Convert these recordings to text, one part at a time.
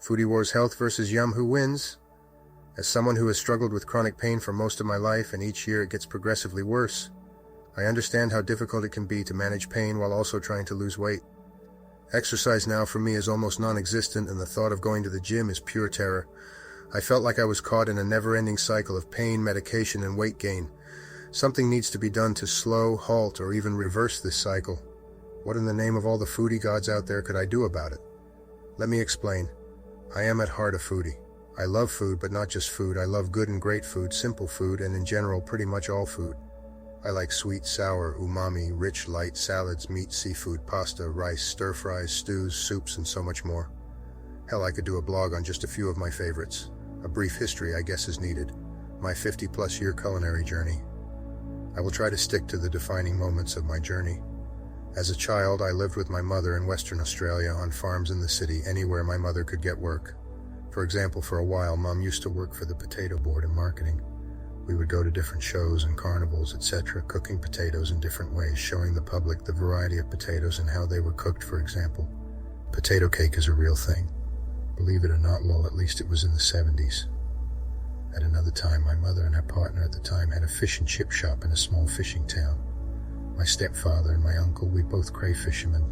Foodie Wars Health versus Yum, who wins? As someone who has struggled with chronic pain for most of my life, and each year it gets progressively worse, I understand how difficult it can be to manage pain while also trying to lose weight. Exercise now for me is almost non-existent, and the thought of going to the gym is pure terror. I felt like I was caught in a never-ending cycle of pain, medication, and weight gain. Something needs to be done to slow, halt, or even reverse this cycle. What in the name of all the foodie gods out there could I do about it? Let me explain. I am at heart a foodie. I love food, but not just food. I love good and great food, simple food, and in general, pretty much all food. I like sweet, sour, umami, rich, light, salads, meat, seafood, pasta, rice, stir-fries, stews, soups, and so much more. Hell, I could do a blog on just a few of my favorites. A brief history, I guess, is needed. My 50-plus year culinary journey. I will try to stick to the defining moments of my journey. As a child, I lived with my mother in Western Australia on farms in the city, anywhere my mother could get work. For example, for a while, Mom used to work for the potato board in marketing. We would go to different shows and carnivals, etc., cooking potatoes in different ways, showing the public the variety of potatoes and how they were cooked, for example. Potato cake is a real thing. Believe it or not, lol, at least it was in the 70s. At another time, my mother and her partner at the time had a fish and chip shop in a small fishing town. My stepfather and my uncle, we both crayfish fishermen.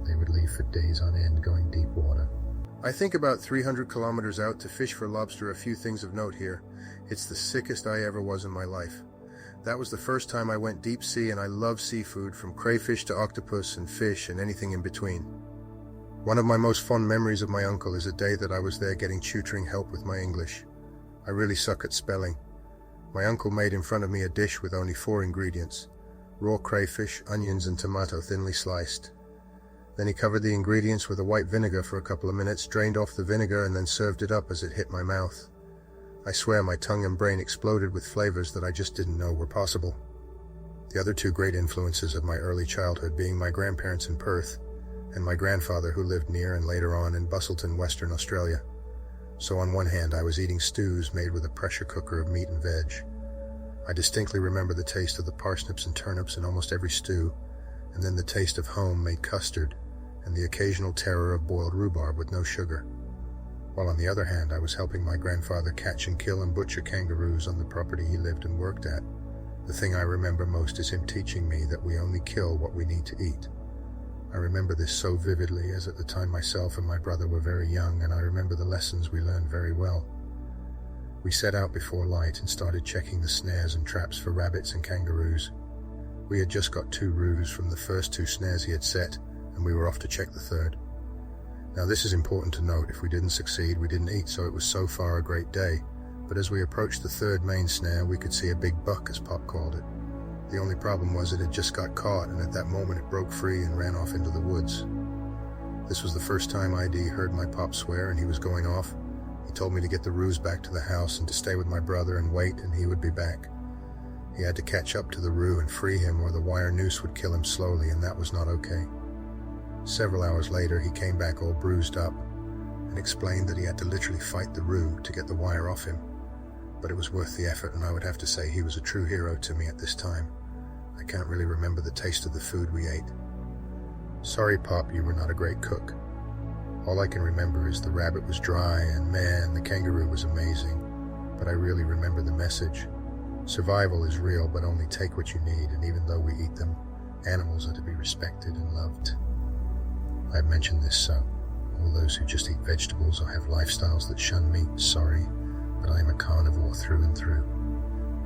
They would leave for days on end going deep water. I think about 300 kilometers out to fish for lobster. A few things of note here. It's the sickest I ever was in my life. That was the first time I went deep sea, and I love seafood, from crayfish to octopus and fish and anything in between. One of my most fond memories of my uncle is a day that I was there getting tutoring help with my English. I really suck at spelling. My uncle made in front of me a dish with only 4 ingredients: raw crayfish, onions, and tomato thinly sliced. Then he covered the ingredients with a white vinegar for a couple of minutes, drained off the vinegar, and then served it up as it hit my mouth. I swear my tongue and brain exploded with flavors that I just didn't know were possible. The other 2 great influences of my early childhood being my grandparents in Perth and my grandfather, who lived near and later on in Busselton, Western Australia. So on one hand, I was eating stews made with a pressure cooker of meat and veg. I distinctly remember the taste of the parsnips and turnips in almost every stew, and then the taste of home-made custard and the occasional terror of boiled rhubarb with no sugar. While on the other hand, I was helping my grandfather catch and kill and butcher kangaroos on the property he lived and worked at. The thing I remember most is him teaching me that we only kill what we need to eat. I remember this so vividly, as at the time myself and my brother were very young, and I remember the lessons we learned very well. We set out before light and started checking the snares and traps for rabbits and kangaroos. We had just got 2 roos from the first 2 snares he had set, and we were off to check the 3rd. Now this is important to note. If we didn't succeed, we didn't eat, so it was so far a great day. But as we approached the 3rd main snare, we could see a big buck, as Pop called it. The only problem was it had just got caught, and at that moment it broke free and ran off into the woods. This was the first time ID heard my Pop swear, and he was going off. He told me to get the roos back to the house and to stay with my brother and wait, and he would be back. He had to catch up to the roo and free him, or the wire noose would kill him slowly, and that was not okay. Several hours later, he came back all bruised up and explained that he had to literally fight the roo to get the wire off him. But it was worth the effort, and I would have to say he was a true hero to me at this time. I can't really remember the taste of the food we ate. Sorry, Pop, you were not a great cook. All I can remember is the rabbit was dry, and man, the kangaroo was amazing. But I really remember the message. Survival is real, but only take what you need, and even though we eat them, animals are to be respected and loved. I've mentioned this, so all those who just eat vegetables or have lifestyles that shun meat, sorry, but I am a carnivore through and through.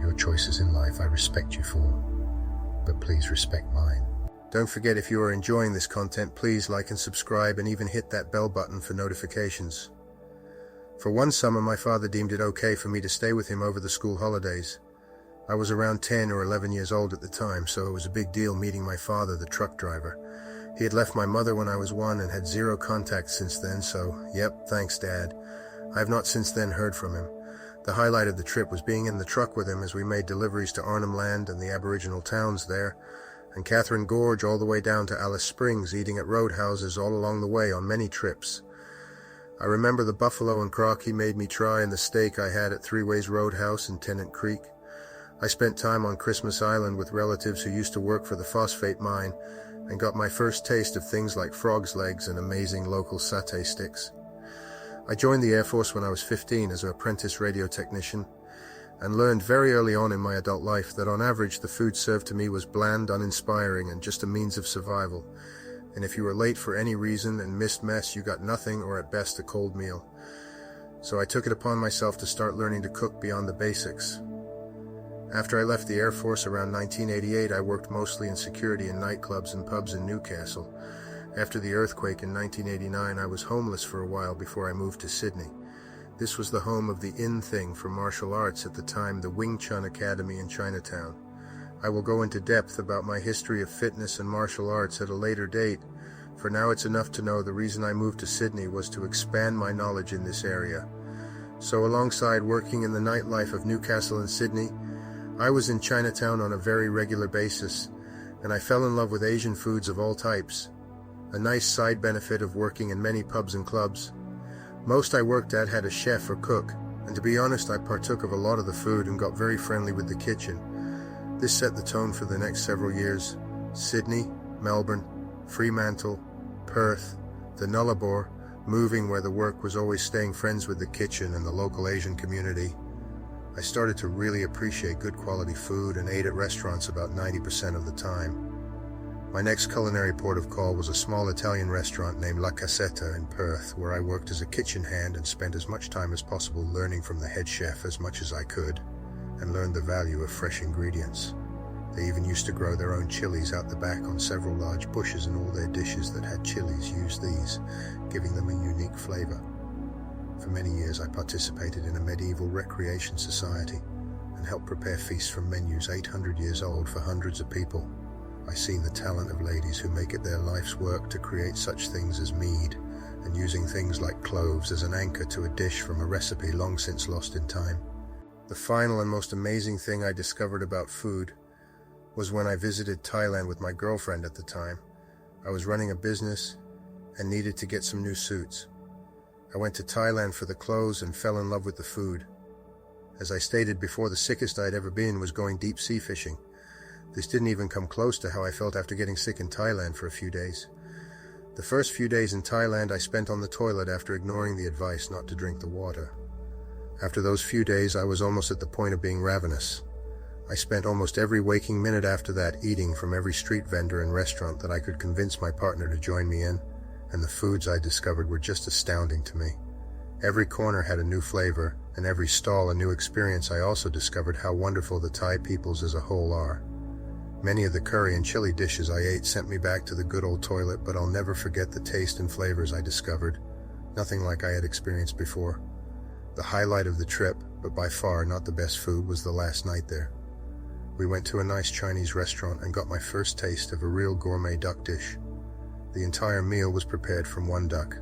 Your choices in life I respect you for, but please respect mine. Don't forget, if you are enjoying this content, please like and subscribe, and even hit that bell button for notifications. For one summer, my father deemed it okay for me to stay with him over the school holidays. I was around 10 or 11 years old at the time, so it was a big deal meeting my father, the truck driver. He had left my mother when I was 1 and had 0 contact since then, so yep, thanks Dad. I have not since then heard from him. The highlight of the trip was being in the truck with him as we made deliveries to Arnhem Land and the Aboriginal towns there, and Catherine Gorge all the way down to Alice Springs, eating at roadhouses all along the way on many trips. I remember the buffalo and crock he made me try and the steak I had at Three Ways Roadhouse in Tennant Creek. I spent time on Christmas Island with relatives who used to work for the phosphate mine and got my first taste of things like frog's legs and amazing local satay sticks. I joined the Air Force when I was 15 as an apprentice radio technician, and learned very early on in my adult life that on average the food served to me was bland, uninspiring, and just a means of survival. And if you were late for any reason and missed mess, you got nothing or at best a cold meal. So I took it upon myself to start learning to cook beyond the basics. After I left the Air Force around 1988, I worked mostly in security in nightclubs and pubs in Newcastle. After the earthquake in 1989, I was homeless for a while before I moved to Sydney. This was the home of the in thing for martial arts at the time, the Wing Chun Academy in Chinatown. I will go into depth about my history of fitness and martial arts at a later date. For now, it's enough to know the reason I moved to Sydney was to expand my knowledge in this area. So alongside working in the nightlife of Newcastle and Sydney, I was in Chinatown on a very regular basis, and I fell in love with Asian foods of all types. A nice side benefit of working in many pubs and clubs. Most I worked at had a chef or cook, and to be honest, I partook of a lot of the food and got very friendly with the kitchen. This set the tone for the next several years. Sydney, Melbourne, Fremantle, Perth, the Nullarbor, moving where the work was always staying friends with the kitchen and the local Asian community. I started to really appreciate good quality food and ate at restaurants about 90% of the time. My next culinary port of call was a small Italian restaurant named La Casetta in Perth, where I worked as a kitchen hand and spent as much time as possible learning from the head chef as much as I could, and learned the value of fresh ingredients. They even used to grow their own chilies out the back on several large bushes, and all their dishes that had chilies used these, giving them a unique flavor. For many years I participated in a medieval recreation society and helped prepare feasts from menus 800 years old for hundreds of people. I seen the talent of ladies who make it their life's work to create such things as mead, and using things like cloves as an anchor to a dish from a recipe long since lost in time. The final and most amazing thing I discovered about food was when I visited Thailand with my girlfriend at the time. I was running a business and needed to get some new suits. I went to Thailand for the clothes and fell in love with the food. As I stated before, the sickest I'd ever been was going deep sea fishing. This didn't even come close to how I felt after getting sick in Thailand for a few days. The first few days in Thailand I spent on the toilet after ignoring the advice not to drink the water. After those few days I was almost at the point of being ravenous. I spent almost every waking minute after that eating from every street vendor and restaurant that I could convince my partner to join me in, and the foods I discovered were just astounding to me. Every corner had a new flavor, and every stall a new experience. I also discovered how wonderful the Thai peoples as a whole are. Many of the curry and chili dishes I ate sent me back to the good old toilet, but I'll never forget the taste and flavors I discovered. Nothing like I had experienced before. The highlight of the trip, but by far not the best food, was the last night there. We went to a nice Chinese restaurant and got my first taste of a real gourmet duck dish. The entire meal was prepared from one duck.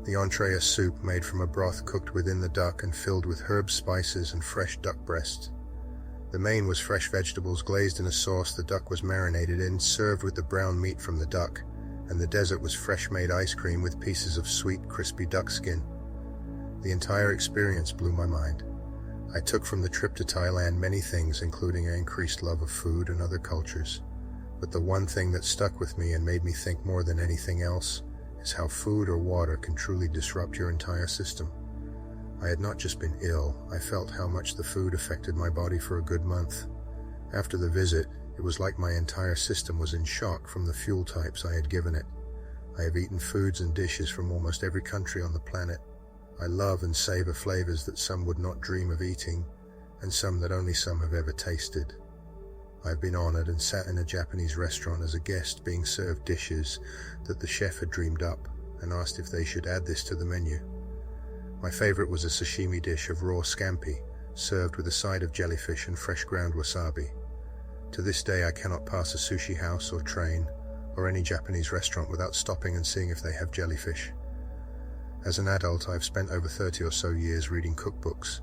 The entree, a soup made from a broth cooked within the duck and filled with herbs, spices, and fresh duck breasts. The main was fresh vegetables glazed in a sauce the duck was marinated in, served with the brown meat from the duck, and the dessert was fresh-made ice cream with pieces of sweet, crispy duck skin. The entire experience blew my mind. I took from the trip to Thailand many things, including an increased love of food and other cultures. But the one thing that stuck with me and made me think more than anything else is how food or water can truly disrupt your entire system. I had not just been ill, I felt how much the food affected my body for a good month. After the visit, it was like my entire system was in shock from the fuel types I had given it. I have eaten foods and dishes from almost every country on the planet. I love and savor flavors that some would not dream of eating, and some that only some have ever tasted. I've been honored and sat in a Japanese restaurant as a guest being served dishes that the chef had dreamed up and asked if they should add this to the menu. My favorite was a sashimi dish of raw scampi, served with a side of jellyfish and fresh ground wasabi. To this day I cannot pass a sushi house or train or any Japanese restaurant without stopping and seeing if they have jellyfish. As an adult, I've spent over 30 or so years reading cookbooks,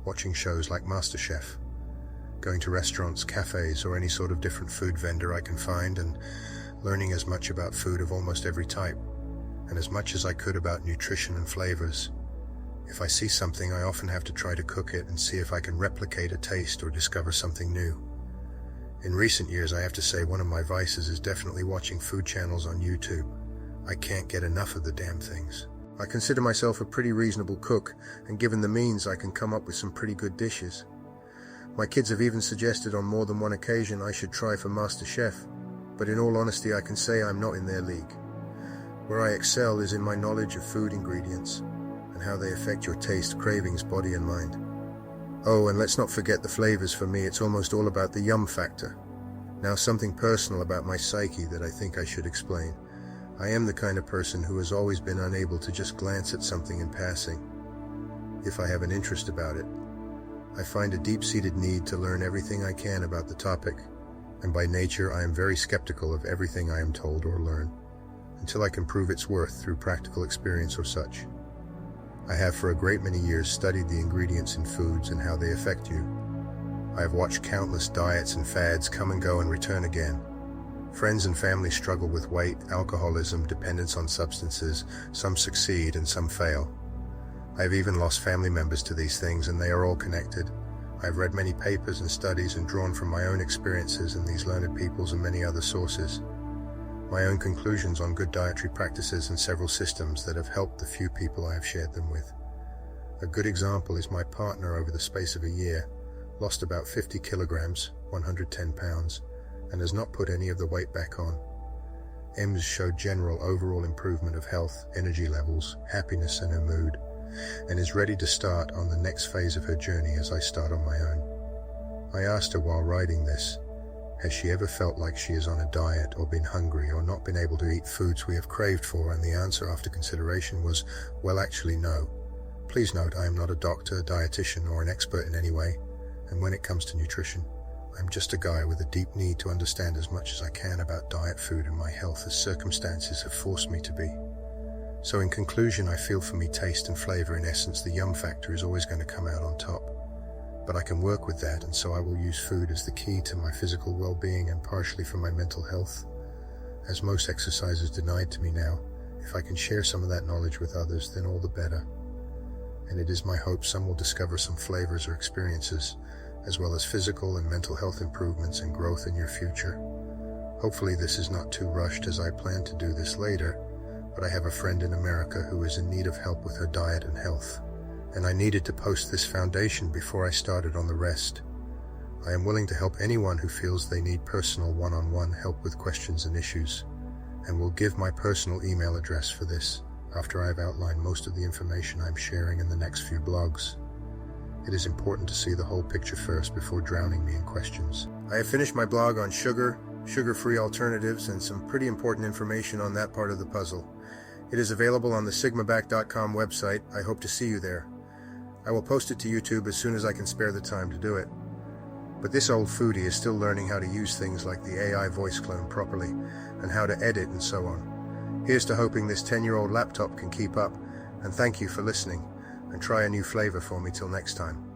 watching shows like MasterChef, going to restaurants, cafes, or any sort of different food vendor I can find, and learning as much about food of almost every type, and as much as I could about nutrition and flavors. If I see something, I often have to try to cook it and see if I can replicate a taste or discover something new. In recent years, I have to say one of my vices is definitely watching food channels on YouTube. I can't get enough of the damn things. I consider myself a pretty reasonable cook, and given the means I can come up with some pretty good dishes. My kids have even suggested on more than one occasion I should try for Master Chef, but in all honesty I can say I'm not in their league. Where I excel is in my knowledge of food ingredients, and how they affect your taste, cravings, body and mind. Oh, and let's not forget the flavors. For me, it's almost all about the yum factor. Now, something personal about my psyche that I think I should explain. I am the kind of person who has always been unable to just glance at something in passing. If I have an interest about it, I find a deep-seated need to learn everything I can about the topic, and by nature I am very skeptical of everything I am told or learn, until I can prove its worth through practical experience or such. I have for a great many years studied the ingredients in foods and how they affect you. I have watched countless diets and fads come and go and return again. Friends and family struggle with weight, alcoholism, dependence on substances. Some succeed and some fail. I have even lost family members to these things, and they are all connected. I have read many papers and studies and drawn from my own experiences and these learned peoples and many other sources my own conclusions on good dietary practices and several systems that have helped the few people I have shared them with. A good example is my partner. Over the space of a year, lost about 50 kilograms, 110 pounds, and has not put any of the weight back on. Ems showed general overall improvement of health, energy levels, happiness and her mood, and is ready to start on the next phase of her journey as I start on my own. I asked her while writing this, has she ever felt like she is on a diet or been hungry or not been able to eat foods we have craved for? And the answer after consideration was, well, actually no. Please note, I am not a doctor, dietitian, or an expert in any way, and when it comes to nutrition, I'm just a guy with a deep need to understand as much as I can about diet, food, and my health as circumstances have forced me to be. So in conclusion, I feel for me taste and flavor, in essence, the yum factor is always going to come out on top. But I can work with that, and so I will use food as the key to my physical well-being and partially for my mental health. As most exercise is denied to me now, if I can share some of that knowledge with others, then all the better. And it is my hope some will discover some flavors or experiences, as well as physical and mental health improvements and growth in your future. Hopefully this is not too rushed, as I plan to do this later, but I have a friend in America who is in need of help with her diet and health, and I needed to post this foundation before I started on the rest. I am willing to help anyone who feels they need personal one-on-one help with questions and issues, and will give my personal email address for this after I have outlined most of the information I'm sharing in the next few blogs. It is important to see the whole picture first before drowning me in questions. I have finished my blog on sugar, sugar-free alternatives, and some pretty important information on that part of the puzzle. It is available on the sigmaback.com website. I hope to see you there. I will post it to YouTube as soon as I can spare the time to do it. But this old foodie is still learning how to use things like the AI voice clone properly, and how to edit and so on. Here's to hoping this 10-year-old laptop can keep up, and thank you for listening, and try a new flavor for me till next time.